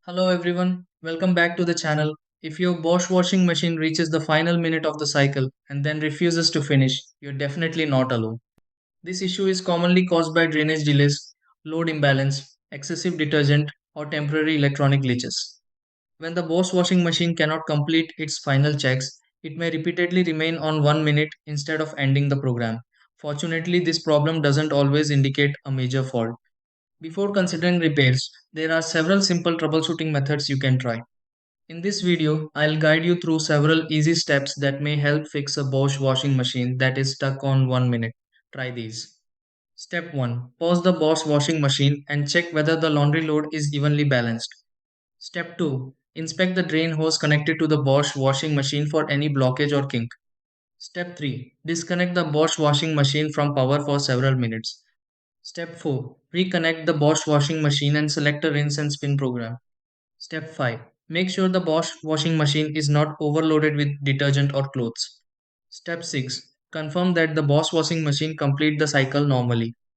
Hello everyone, welcome back to the channel. If your Bosch washing machine reaches the final minute of the cycle and then refuses to finish, you're definitely not alone. This issue is commonly caused by drainage delays, load imbalance, excessive detergent, or temporary electronic glitches. When the Bosch washing machine cannot complete its final checks, it may repeatedly remain on 1 minute instead of ending the program. Fortunately, this problem doesn't always indicate a major fault. Before considering repairs, there are several simple troubleshooting methods you can try. In this video, I'll guide you through several easy steps that may help fix a Bosch washing machine that is stuck on 1 minute. Try these. Step 1. Pause the Bosch washing machine and check whether the laundry load is evenly balanced. Step 2. Inspect the drain hose connected to the Bosch washing machine for any blockage or kink. Step 3. Disconnect the Bosch washing machine from power for several minutes. Step 4. Reconnect the Bosch washing machine and select a rinse and spin program. Step 5. Make sure the Bosch washing machine is not overloaded with detergent or clothes. Step 6. Confirm that the Bosch washing machine complete the cycle normally.